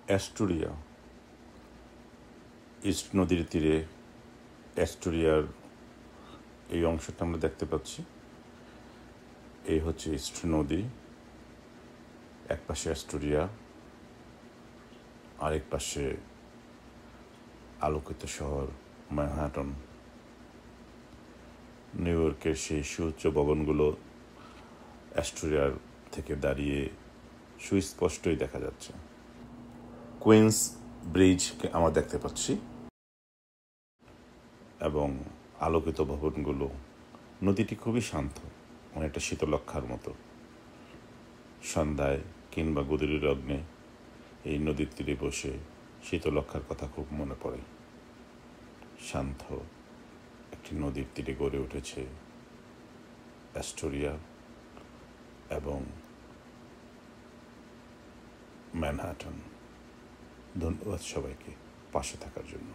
Astoria, east নদীর তীরে অ্যাস্টোরিয়ার এই অংশটা আমরা দেখতে পাচ্ছি। এই হচ্ছে ইস্ট নদী, এক পাশে অ্যাস্টোরিয়া, আরেক পাশে আলোকিত শহর ম্যানহাটন। নিউ ইয়র্কের সেই সুউচ্চ ভবনগুলো অ্যাস্টোরিয়ার থেকে দাঁড়িয়ে সুস্পষ্টই দেখা যাচ্ছে। কুইন্স ব্রিজকে আমরা দেখতে পাচ্ছি এবং আলোকিত ভবনগুলো। নদীটি খুবই শান্ত, অনেকটা শীতলক্ষার মতো। সন্ধ্যায় কিংবা গোধূলি লগ্নে এই নদীর তীরে বসে শীতলক্ষার কথা খুব মনে পড়ে। শান্ত একটি নদীর তীরে গড়ে উঠেছে অ্যাস্টোরিয়া এবং ম্যানহাটন। ধন্যবাদ সবাইকে পাশে থাকার জন্য।